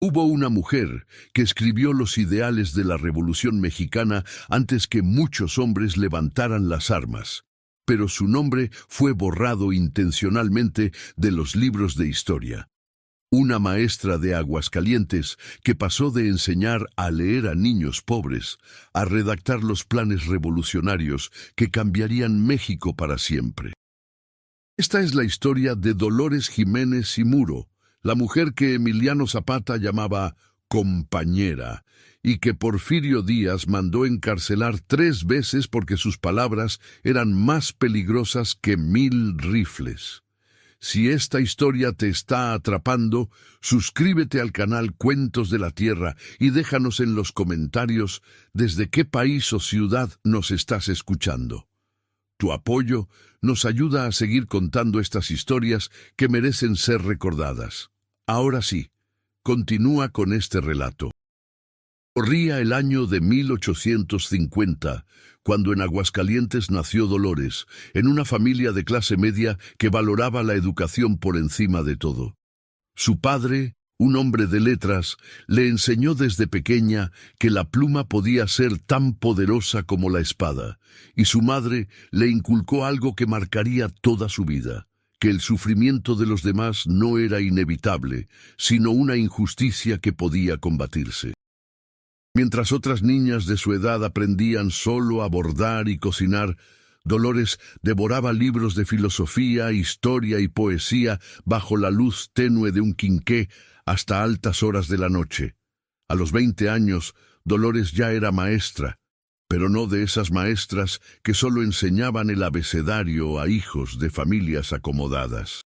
Hubo una mujer que escribió los ideales de la Revolución Mexicana antes que muchos hombres levantaran las armas, pero su nombre fue borrado intencionalmente de los libros de historia. Una maestra de Aguascalientes que pasó de enseñar a leer a niños pobres a redactar los planes revolucionarios que cambiarían México para siempre. Esta es la historia de Dolores Jiménez y Muro, la mujer que Emiliano Zapata llamaba compañera y que Porfirio Díaz mandó encarcelar 3 veces porque sus palabras eran más peligrosas que 1000 rifles. Si esta historia te está atrapando, suscríbete al canal Cuentos de la Tierra y déjanos en los comentarios desde qué país o ciudad nos estás escuchando. Tu apoyo nos ayuda a seguir contando estas historias que merecen ser recordadas. Ahora sí, continúa con este relato. Corría el año de 1850, cuando en Aguascalientes nació Dolores, en una familia de clase media que valoraba la educación por encima de todo. Su padre, un hombre de letras, le enseñó desde pequeña que la pluma podía ser tan poderosa como la espada, y su madre le inculcó algo que marcaría toda su vida, que el sufrimiento de los demás no era inevitable, sino una injusticia que podía combatirse. Mientras otras niñas de su edad aprendían solo a bordar y cocinar, Dolores devoraba libros de filosofía, historia y poesía bajo la luz tenue de un quinqué hasta altas horas de la noche. A los 20 años, Dolores ya era maestra, pero no de esas maestras que solo enseñaban el abecedario a hijos de familias acomodadas.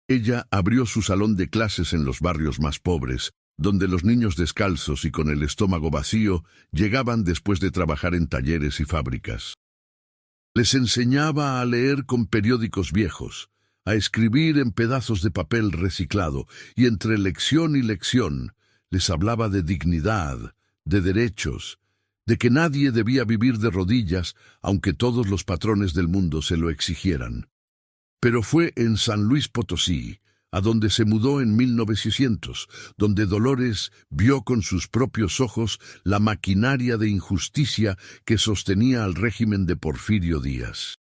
Ella abrió su salón de clases en los barrios más pobres, donde los niños descalzos y con el estómago vacío llegaban después de trabajar en talleres y fábricas. Les enseñaba a leer con periódicos viejos, a escribir en pedazos de papel reciclado, y entre lección y lección les hablaba de dignidad, de derechos, de que nadie debía vivir de rodillas, aunque todos los patrones del mundo se lo exigieran. Pero fue en San Luis Potosí, a donde se mudó en 1900, donde Dolores vio con sus propios ojos la maquinaria de injusticia que sostenía al régimen de Porfirio Díaz.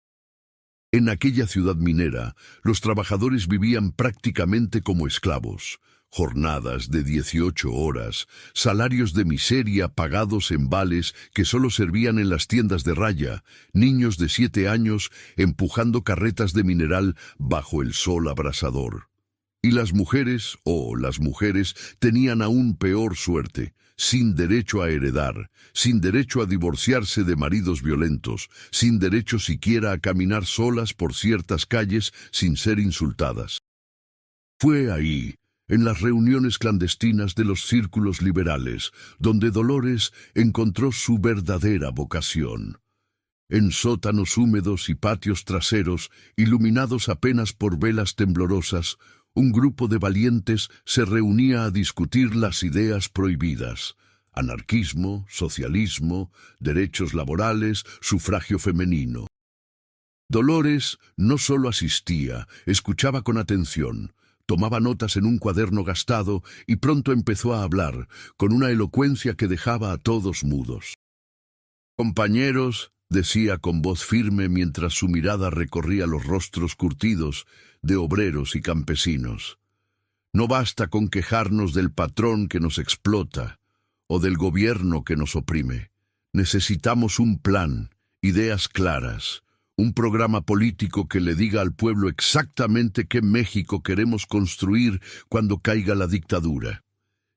En aquella ciudad minera, los trabajadores vivían prácticamente como esclavos, jornadas de 18 horas, salarios de miseria pagados en vales que solo servían en las tiendas de raya, niños de 7 años empujando carretas de mineral bajo el sol abrasador. Y las mujeres tenían aún peor suerte, sin derecho a heredar, sin derecho a divorciarse de maridos violentos, sin derecho siquiera a caminar solas por ciertas calles sin ser insultadas. Fue ahí, en las reuniones clandestinas de los círculos liberales, donde Dolores encontró su verdadera vocación. En sótanos húmedos y patios traseros, iluminados apenas por velas temblorosas, un grupo de valientes se reunía a discutir las ideas prohibidas: anarquismo, socialismo, derechos laborales, sufragio femenino. Dolores no solo asistía, escuchaba con atención, tomaba notas en un cuaderno gastado y pronto empezó a hablar, con una elocuencia que dejaba a todos mudos. «Compañeros», decía con voz firme mientras su mirada recorría los rostros curtidos de obreros y campesinos, «no basta con quejarnos del patrón que nos explota o del gobierno que nos oprime. Necesitamos un plan, ideas claras, un programa político que le diga al pueblo exactamente qué México queremos construir cuando caiga la dictadura».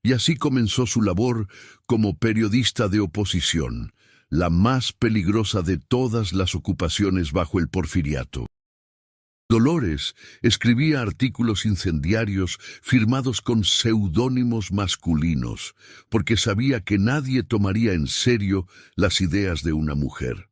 Y así comenzó su labor como periodista de oposición, la más peligrosa de todas las ocupaciones bajo el porfiriato. Dolores escribía artículos incendiarios firmados con seudónimos masculinos, porque sabía que nadie tomaría en serio las ideas de una mujer.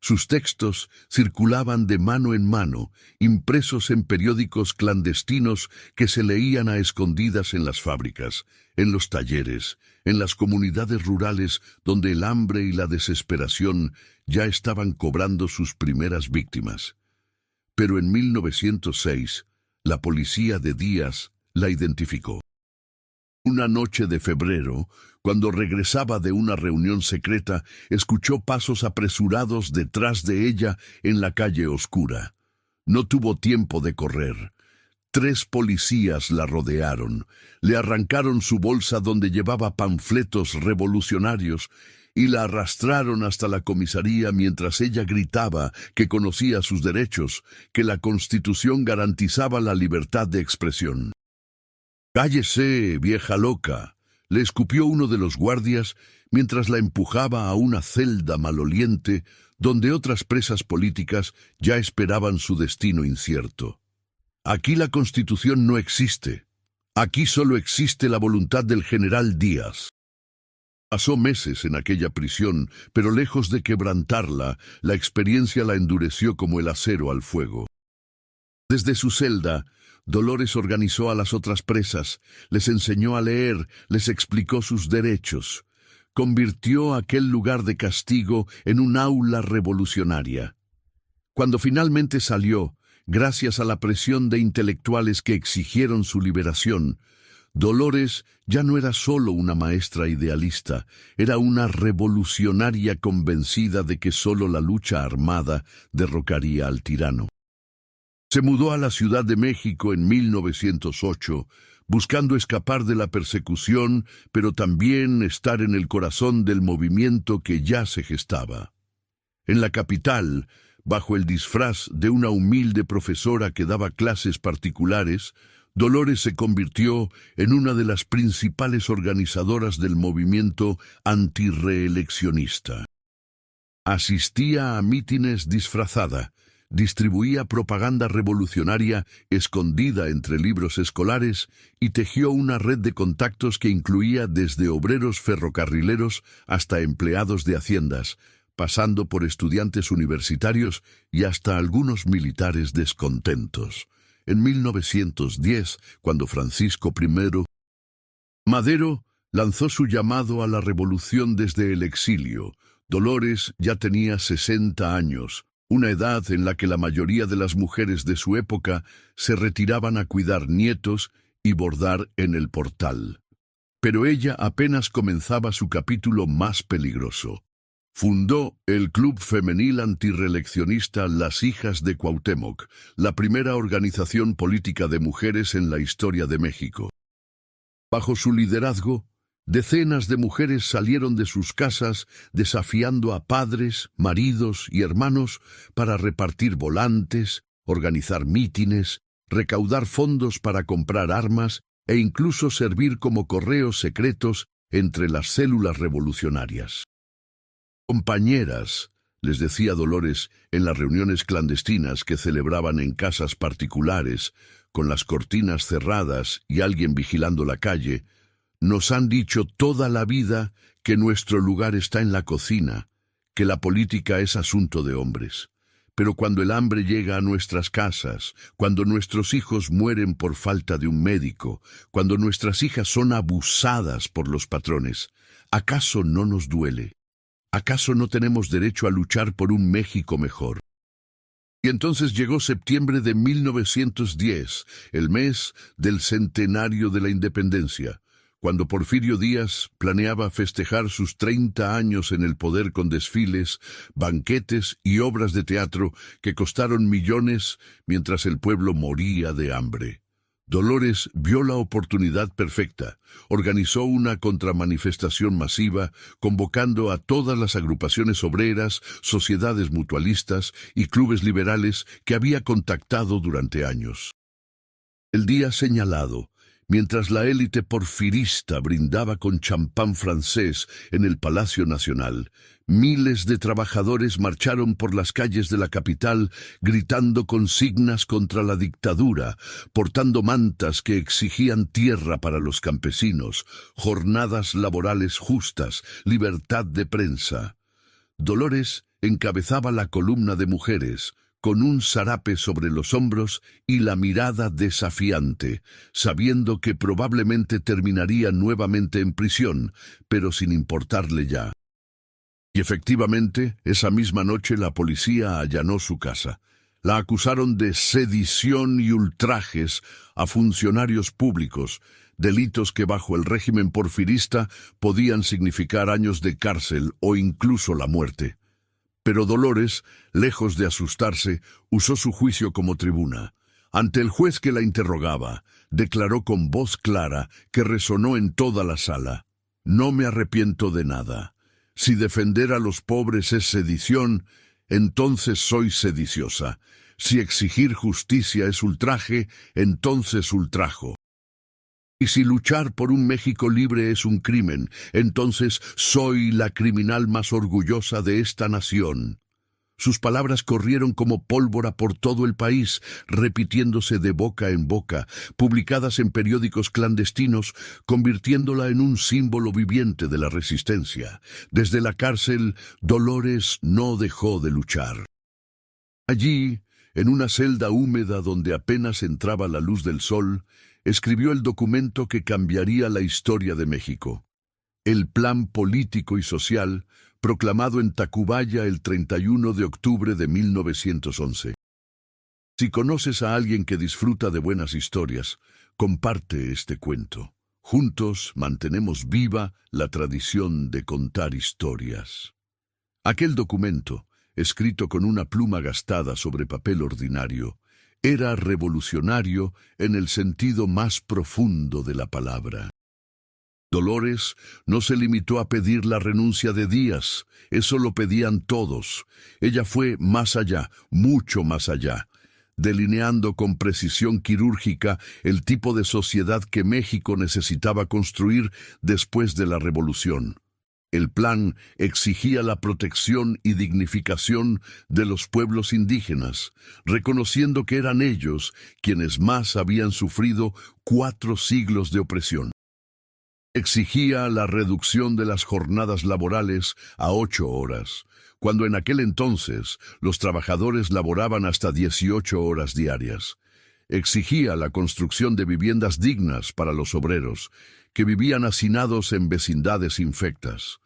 Sus textos circulaban de mano en mano, impresos en periódicos clandestinos que se leían a escondidas en las fábricas, en los talleres, en las comunidades rurales donde el hambre y la desesperación ya estaban cobrando sus primeras víctimas. Pero en 1906, la policía de Díaz la identificó. Una noche de febrero, cuando regresaba de una reunión secreta, escuchó pasos apresurados detrás de ella en la calle oscura. No tuvo tiempo de correr. 3 policías la rodearon, le arrancaron su bolsa donde llevaba panfletos revolucionarios y la arrastraron hasta la comisaría mientras ella gritaba que conocía sus derechos, que la Constitución garantizaba la libertad de expresión. «¡Cállese, vieja loca!», le escupió uno de los guardias mientras la empujaba a una celda maloliente donde otras presas políticas ya esperaban su destino incierto. «Aquí la Constitución no existe. Aquí solo existe la voluntad del general Díaz». Pasó meses en aquella prisión, pero lejos de quebrantarla, la experiencia la endureció como el acero al fuego. Desde su celda, Dolores organizó a las otras presas, les enseñó a leer, les explicó sus derechos. Convirtió aquel lugar de castigo en un aula revolucionaria. Cuando finalmente salió, gracias a la presión de intelectuales que exigieron su liberación, Dolores ya no era solo una maestra idealista, era una revolucionaria convencida de que solo la lucha armada derrocaría al tirano. Se mudó a la Ciudad de México en 1908, buscando escapar de la persecución, pero también estar en el corazón del movimiento que ya se gestaba. En la capital, bajo el disfraz de una humilde profesora que daba clases particulares, Dolores se convirtió en una de las principales organizadoras del movimiento antirreeleccionista. Asistía a mítines disfrazada, distribuía propaganda revolucionaria escondida entre libros escolares y tejió una red de contactos que incluía desde obreros ferrocarrileros hasta empleados de haciendas, pasando por estudiantes universitarios y hasta algunos militares descontentos. En 1910, cuando Francisco I. Madero lanzó su llamado a la revolución desde el exilio, Dolores ya tenía 60 años, una edad en la que la mayoría de las mujeres de su época se retiraban a cuidar nietos y bordar en el portal. Pero ella apenas comenzaba su capítulo más peligroso. Fundó el Club Femenil Antirreeleccionista Las Hijas de Cuauhtémoc, la primera organización política de mujeres en la historia de México. Bajo su liderazgo, decenas de mujeres salieron de sus casas desafiando a padres, maridos y hermanos para repartir volantes, organizar mítines, recaudar fondos para comprar armas e incluso servir como correos secretos entre las células revolucionarias. «Compañeras», les decía Dolores en las reuniones clandestinas que celebraban en casas particulares, con las cortinas cerradas y alguien vigilando la calle, «nos han dicho toda la vida que nuestro lugar está en la cocina, que la política es asunto de hombres. Pero cuando el hambre llega a nuestras casas, cuando nuestros hijos mueren por falta de un médico, cuando nuestras hijas son abusadas por los patrones, ¿acaso no nos duele? ¿Acaso no tenemos derecho a luchar por un México mejor?». Y entonces llegó septiembre de 1910, el mes del centenario de la independencia, cuando Porfirio Díaz planeaba festejar sus 30 años en el poder con desfiles, banquetes y obras de teatro que costaron millones mientras el pueblo moría de hambre. Dolores vio la oportunidad perfecta, organizó una contramanifestación masiva, convocando a todas las agrupaciones obreras, sociedades mutualistas y clubes liberales que había contactado durante años. El día señalado, mientras la élite porfirista brindaba con champán francés en el Palacio Nacional, miles de trabajadores marcharon por las calles de la capital gritando consignas contra la dictadura, portando mantas que exigían tierra para los campesinos, jornadas laborales justas, libertad de prensa. Dolores encabezaba la columna de mujeres, con un zarape sobre los hombros y la mirada desafiante, sabiendo que probablemente terminaría nuevamente en prisión, pero sin importarle ya. Y efectivamente, esa misma noche la policía allanó su casa. La acusaron de sedición y ultrajes a funcionarios públicos, delitos que bajo el régimen porfirista podían significar años de cárcel o incluso la muerte. Pero Dolores, lejos de asustarse, usó su juicio como tribuna. Ante el juez que la interrogaba, declaró con voz clara que resonó en toda la sala: «No me arrepiento de nada. Si defender a los pobres es sedición, entonces soy sediciosa. Si exigir justicia es ultraje, entonces ultrajo. Y si luchar por un México libre es un crimen, entonces soy la criminal más orgullosa de esta nación». Sus palabras corrieron como pólvora por todo el país, repitiéndose de boca en boca, publicadas en periódicos clandestinos, convirtiéndola en un símbolo viviente de la resistencia. Desde la cárcel, Dolores no dejó de luchar. Allí, en una celda húmeda donde apenas entraba la luz del sol, escribió el documento que cambiaría la historia de México. El Plan Político y Social, proclamado en Tacubaya el 31 de octubre de 1911. Si conoces a alguien que disfruta de buenas historias, comparte este cuento. Juntos mantenemos viva la tradición de contar historias. Aquel documento, escrito con una pluma gastada sobre papel ordinario, era revolucionario en el sentido más profundo de la palabra. Dolores no se limitó a pedir la renuncia de Díaz, eso lo pedían todos. Ella fue más allá, mucho más allá, delineando con precisión quirúrgica el tipo de sociedad que México necesitaba construir después de la revolución. El plan exigía la protección y dignificación de los pueblos indígenas, reconociendo que eran ellos quienes más habían sufrido 4 siglos de opresión. Exigía la reducción de las jornadas laborales a 8 horas, cuando en aquel entonces los trabajadores laboraban hasta 18 horas diarias. Exigía la construcción de viviendas dignas para los obreros, que vivían hacinados en vecindades infectas.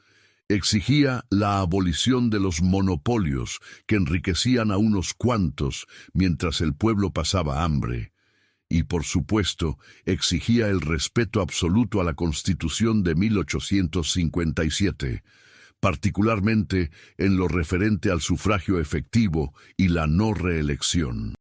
Exigía la abolición de los monopolios que enriquecían a unos cuantos mientras el pueblo pasaba hambre. Y, por supuesto, exigía el respeto absoluto a la Constitución de 1857, particularmente en lo referente al sufragio efectivo y la no reelección.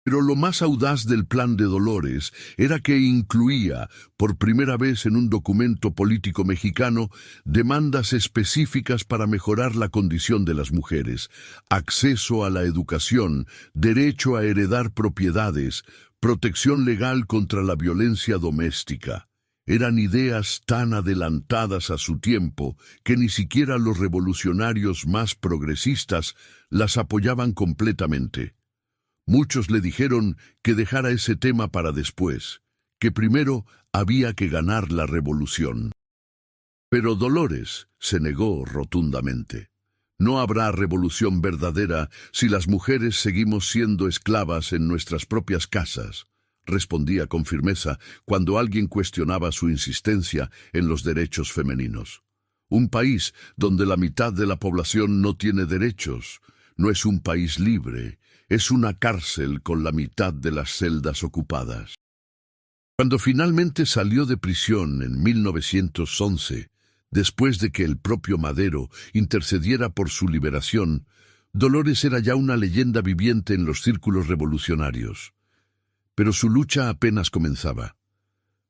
Pero lo más audaz del plan de Dolores era que incluía, por primera vez en un documento político mexicano, demandas específicas para mejorar la condición de las mujeres: acceso a la educación, derecho a heredar propiedades, protección legal contra la violencia doméstica. Eran ideas tan adelantadas a su tiempo que ni siquiera los revolucionarios más progresistas las apoyaban completamente. Muchos le dijeron que dejara ese tema para después, que primero había que ganar la revolución. Pero Dolores se negó rotundamente. No habrá revolución verdadera si las mujeres seguimos siendo esclavas en nuestras propias casas, respondía con firmeza cuando alguien cuestionaba su insistencia en los derechos femeninos. Un país donde la mitad de la población no tiene derechos no es un país libre, es una cárcel con la mitad de las celdas ocupadas. Cuando finalmente salió de prisión en 1911, después de que el propio Madero intercediera por su liberación, Dolores era ya una leyenda viviente en los círculos revolucionarios. Pero su lucha apenas comenzaba.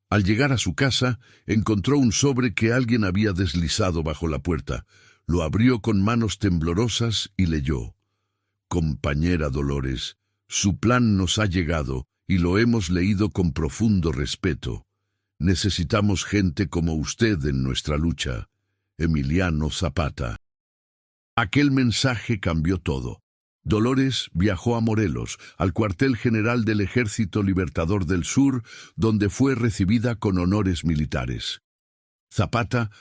Al llegar a su casa, encontró un sobre que alguien había deslizado bajo la puerta. Lo abrió con manos temblorosas y leyó: «Compañera Dolores, su plan nos ha llegado y lo hemos leído con profundo respeto. Necesitamos gente como usted en nuestra lucha. Emiliano Zapata». Aquel mensaje cambió todo. Dolores viajó a Morelos, al cuartel general del Ejército Libertador del Sur, donde fue recibida con honores militares. Zapata,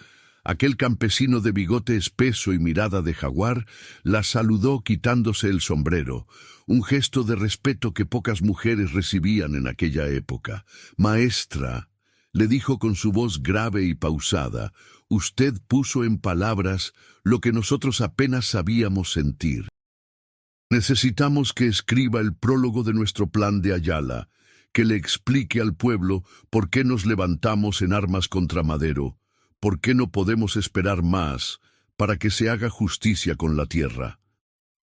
aquel campesino de bigote espeso y mirada de jaguar, la saludó quitándose el sombrero, un gesto de respeto que pocas mujeres recibían en aquella época. «Maestra», le dijo con su voz grave y pausada, «usted puso en palabras lo que nosotros apenas sabíamos sentir. Necesitamos que escriba el prólogo de nuestro plan de Ayala, que le explique al pueblo por qué nos levantamos en armas contra Madero, por qué no podemos esperar más para que se haga justicia con la tierra.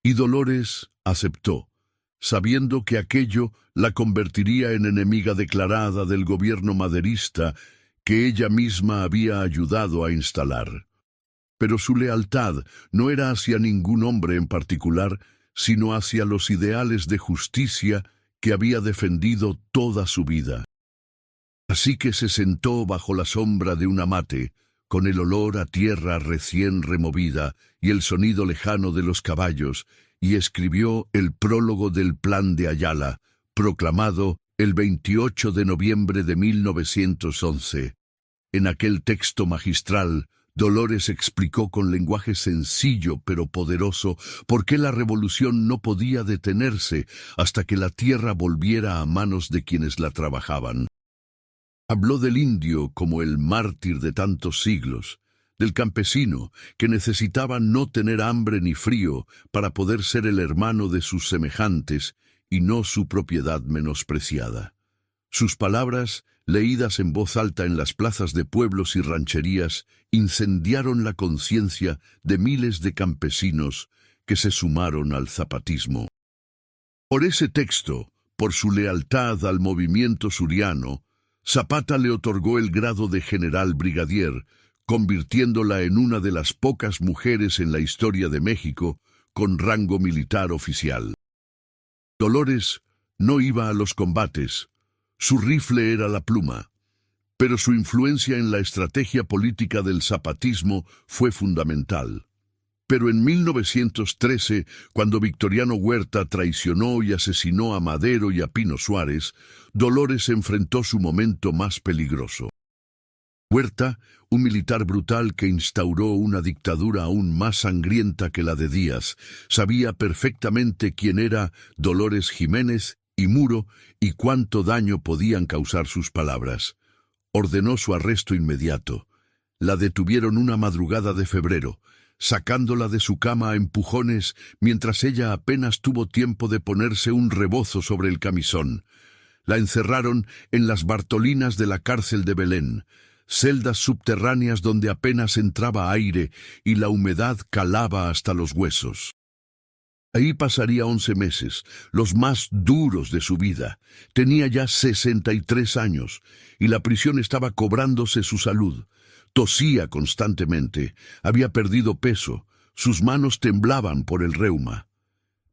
Y Dolores aceptó, sabiendo que aquello la convertiría en enemiga declarada del gobierno maderista que ella misma había ayudado a instalar. Pero su lealtad no era hacia ningún hombre en particular, sino hacia los ideales de justicia que había defendido toda su vida. Así que se sentó bajo la sombra de un amate, con el olor a tierra recién removida y el sonido lejano de los caballos, y escribió el prólogo del Plan de Ayala, proclamado el 28 de noviembre de 1911. En aquel texto magistral, Dolores explicó con lenguaje sencillo pero poderoso por qué la revolución no podía detenerse hasta que la tierra volviera a manos de quienes la trabajaban. Habló del indio como el mártir de tantos siglos, del campesino que necesitaba no tener hambre ni frío para poder ser el hermano de sus semejantes y no su propiedad menospreciada. Sus palabras, leídas en voz alta en las plazas de pueblos y rancherías, incendiaron la conciencia de miles de campesinos que se sumaron al zapatismo. Por ese texto, por su lealtad al movimiento suriano, Zapata le otorgó el grado de general brigadier, convirtiéndola en una de las pocas mujeres en la historia de México con rango militar oficial. Dolores no iba a los combates. Su rifle era la pluma, pero su influencia en la estrategia política del zapatismo fue fundamental. Pero en 1913, cuando Victoriano Huerta traicionó y asesinó a Madero y a Pino Suárez, Dolores enfrentó su momento más peligroso. Huerta, un militar brutal que instauró una dictadura aún más sangrienta que la de Díaz, sabía perfectamente quién era Dolores Jiménez y Muro y cuánto daño podían causar sus palabras. Ordenó su arresto inmediato. La detuvieron una madrugada de febrero, sacándola de su cama a empujones mientras ella apenas tuvo tiempo de ponerse un rebozo sobre el camisón. La encerraron en las Bartolinas de la cárcel de Belén, celdas subterráneas donde apenas entraba aire y la humedad calaba hasta los huesos. Ahí pasaría 11 meses, los más duros de su vida. Tenía ya 63 años y la prisión estaba cobrándose su salud. Tosía constantemente, había perdido peso, sus manos temblaban por el reuma.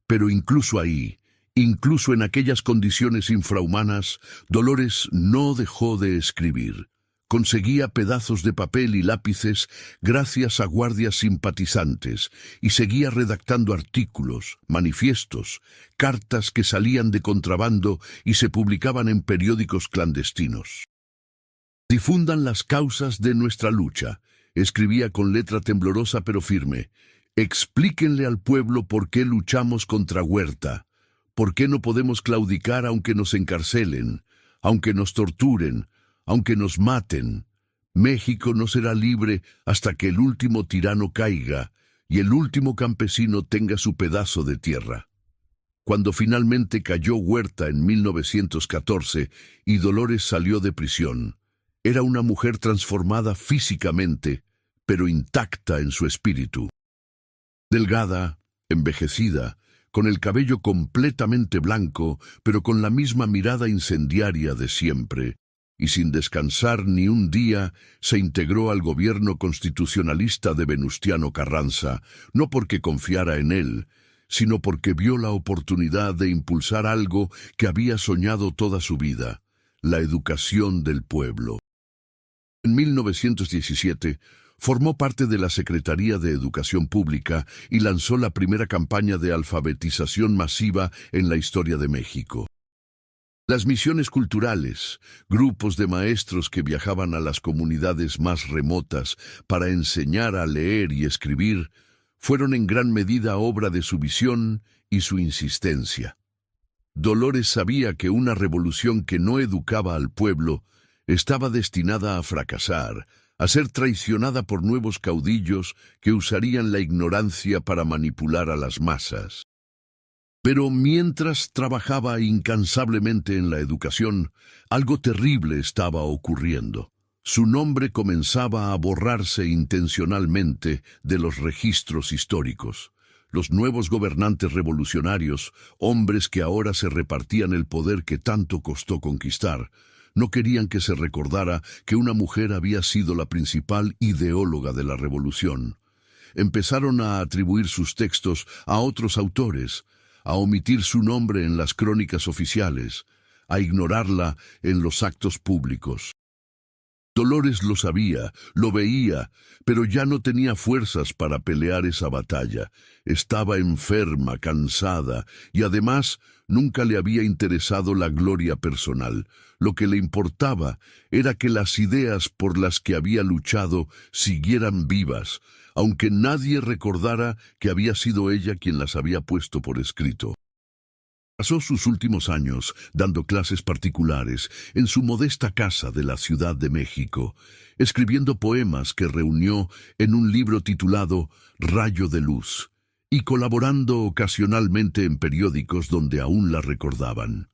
Pero incluso ahí, incluso en aquellas condiciones infrahumanas, Dolores no dejó de escribir. Conseguía pedazos de papel y lápices gracias a guardias simpatizantes y seguía redactando artículos, manifiestos, cartas que salían de contrabando y se publicaban en periódicos clandestinos. «Difundan las causas de nuestra lucha», escribía con letra temblorosa pero firme. «Explíquenle al pueblo por qué luchamos contra Huerta, por qué no podemos claudicar aunque nos encarcelen, aunque nos torturen, aunque nos maten. México no será libre hasta que el último tirano caiga y el último campesino tenga su pedazo de tierra». Cuando finalmente cayó Huerta en 1914 y Dolores salió de prisión, era una mujer transformada físicamente, pero intacta en su espíritu. Delgada, envejecida, con el cabello completamente blanco, pero con la misma mirada incendiaria de siempre, y sin descansar ni un día, se integró al gobierno constitucionalista de Venustiano Carranza, no porque confiara en él, sino porque vio la oportunidad de impulsar algo que había soñado toda su vida, la educación del pueblo. En 1917, formó parte de la Secretaría de Educación Pública y lanzó la primera campaña de alfabetización masiva en la historia de México. Las misiones culturales, grupos de maestros que viajaban a las comunidades más remotas para enseñar a leer y escribir, fueron en gran medida obra de su visión y su insistencia. Dolores sabía que una revolución que no educaba al pueblo estaba destinada a fracasar, a ser traicionada por nuevos caudillos que usarían la ignorancia para manipular a las masas. Pero mientras trabajaba incansablemente en la educación, algo terrible estaba ocurriendo. Su nombre comenzaba a borrarse intencionalmente de los registros históricos. Los nuevos gobernantes revolucionarios, hombres que ahora se repartían el poder que tanto costó conquistar, no querían que se recordara que una mujer había sido la principal ideóloga de la revolución. Empezaron a atribuir sus textos a otros autores, a omitir su nombre en las crónicas oficiales, a ignorarla en los actos públicos. Dolores lo sabía, lo veía, pero ya no tenía fuerzas para pelear esa batalla. Estaba enferma, cansada, y además nunca le había interesado la gloria personal. Lo que le importaba era que las ideas por las que había luchado siguieran vivas, aunque nadie recordara que había sido ella quien las había puesto por escrito. Pasó sus últimos años dando clases particulares en su modesta casa de la Ciudad de México, escribiendo poemas que reunió en un libro titulado Rayo de Luz, y colaborando ocasionalmente en periódicos donde aún la recordaban.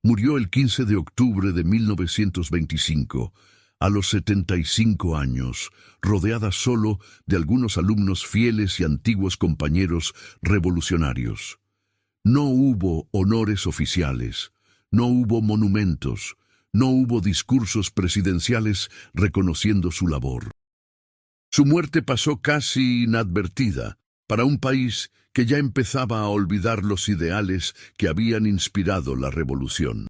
Murió el 15 de octubre de 1925, a los 75 años, rodeada solo de algunos alumnos fieles y antiguos compañeros revolucionarios. No hubo honores oficiales, no hubo monumentos, no hubo discursos presidenciales reconociendo su labor. Su muerte pasó casi inadvertida para un país que ya empezaba a olvidar los ideales que habían inspirado la revolución.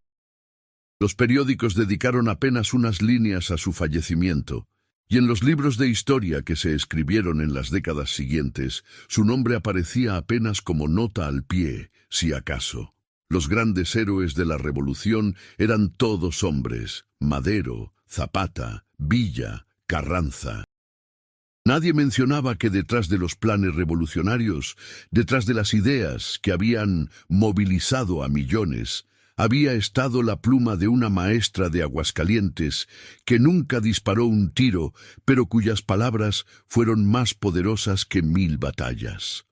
Los periódicos dedicaron apenas unas líneas a su fallecimiento, y en los libros de historia que se escribieron en las décadas siguientes, su nombre aparecía apenas como nota al pie, si acaso. Los grandes héroes de la revolución eran todos hombres: Madero, Zapata, Villa, Carranza. Nadie mencionaba que detrás de los planes revolucionarios, detrás de las ideas que habían movilizado a millones, había estado la pluma de una maestra de Aguascalientes que nunca disparó un tiro, pero cuyas palabras fueron más poderosas que 1000 batallas.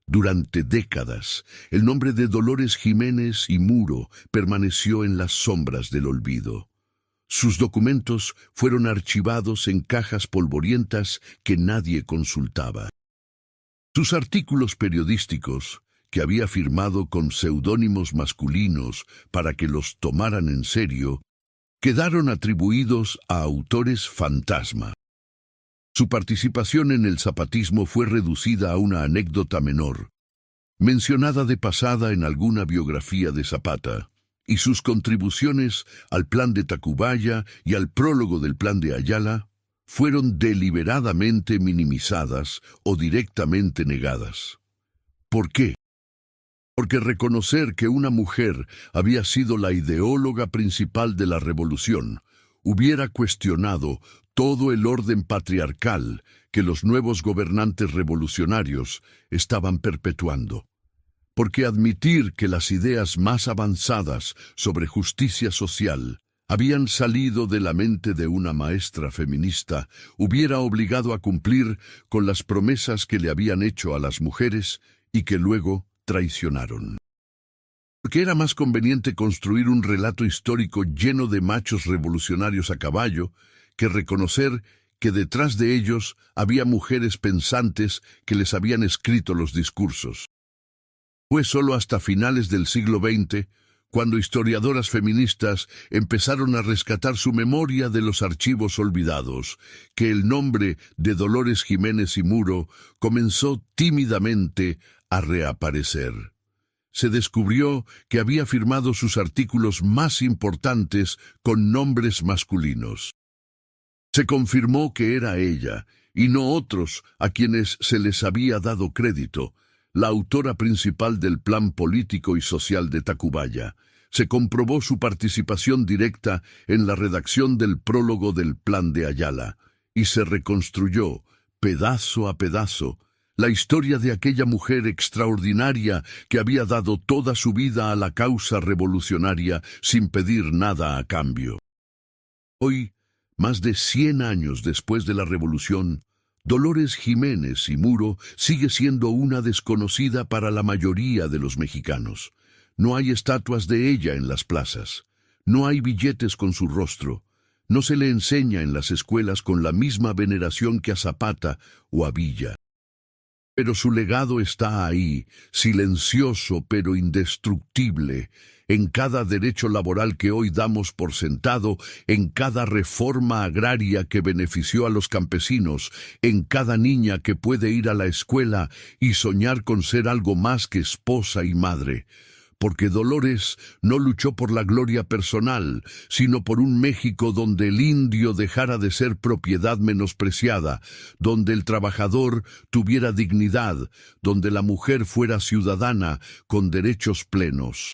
Durante décadas, el nombre de Dolores Jiménez y Muro permaneció en las sombras del olvido. Sus documentos fueron archivados en cajas polvorientas que nadie consultaba. Sus artículos periodísticos, que había firmado con seudónimos masculinos para que los tomaran en serio, quedaron atribuidos a autores fantasma. Su participación en el zapatismo fue reducida a una anécdota menor, mencionada de pasada en alguna biografía de Zapata, y sus contribuciones al plan de Tacubaya y al prólogo del plan de Ayala fueron deliberadamente minimizadas o directamente negadas. ¿Por qué? Porque reconocer que una mujer había sido la ideóloga principal de la revolución hubiera cuestionado todo el orden patriarcal que los nuevos gobernantes revolucionarios estaban perpetuando. Porque admitir que las ideas más avanzadas sobre justicia social habían salido de la mente de una maestra feminista hubiera obligado a cumplir con las promesas que le habían hecho a las mujeres y que luego traicionaron. Porque era más conveniente construir un relato histórico lleno de machos revolucionarios a caballo que reconocer que detrás de ellos había mujeres pensantes que les habían escrito los discursos. Fue solo hasta finales del siglo XX cuando historiadoras feministas empezaron a rescatar su memoria de los archivos olvidados, que el nombre de Dolores Jiménez y Muro comenzó tímidamente a reaparecer. Se descubrió que había firmado sus artículos más importantes con nombres masculinos. Se confirmó que era ella, y no otros a quienes se les había dado crédito, la autora principal del plan político y social de Tacubaya. Se comprobó su participación directa en la redacción del prólogo del plan de Ayala, y se reconstruyó, pedazo a pedazo, la historia de aquella mujer extraordinaria que había dado toda su vida a la causa revolucionaria sin pedir nada a cambio. Hoy, más de 100 años después de la revolución, Dolores Jiménez y Muro sigue siendo una desconocida para la mayoría de los mexicanos. No hay estatuas de ella en las plazas. No hay billetes con su rostro. No se le enseña en las escuelas con la misma veneración que a Zapata o a Villa. Pero su legado está ahí, silencioso pero indestructible, en cada derecho laboral que hoy damos por sentado, en cada reforma agraria que benefició a los campesinos, en cada niña que puede ir a la escuela y soñar con ser algo más que esposa y madre. Porque Dolores no luchó por la gloria personal, sino por un México donde el indio dejara de ser propiedad menospreciada, donde el trabajador tuviera dignidad, donde la mujer fuera ciudadana con derechos plenos.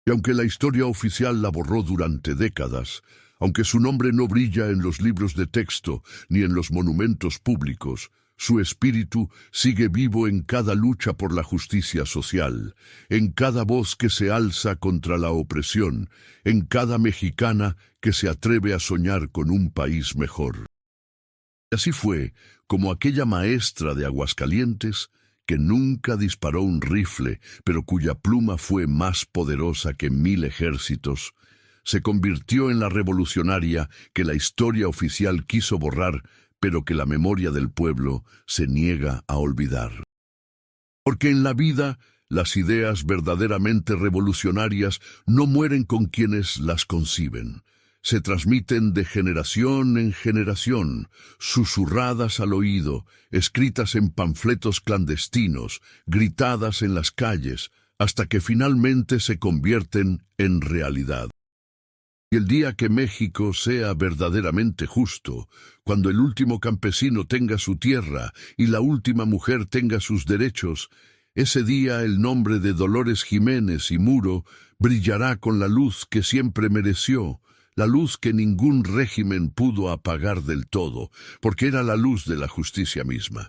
Y aunque la historia oficial la borró durante décadas, aunque su nombre no brilla en los libros de texto ni en los monumentos públicos, su espíritu sigue vivo en cada lucha por la justicia social, en cada voz que se alza contra la opresión, en cada mexicana que se atreve a soñar con un país mejor. Y así fue como aquella maestra de Aguascalientes, que nunca disparó un rifle, pero cuya pluma fue más poderosa que 1000 ejércitos, se convirtió en la revolucionaria que la historia oficial quiso borrar, pero que la memoria del pueblo se niega a olvidar. Porque en la vida, las ideas verdaderamente revolucionarias no mueren con quienes las conciben. Se transmiten de generación en generación, susurradas al oído, escritas en panfletos clandestinos, gritadas en las calles, hasta que finalmente se convierten en realidad. Y el día que México sea verdaderamente justo, cuando el último campesino tenga su tierra y la última mujer tenga sus derechos, ese día el nombre de Dolores Jiménez y Muro brillará con la luz que siempre mereció, la luz que ningún régimen pudo apagar del todo, porque era la luz de la justicia misma.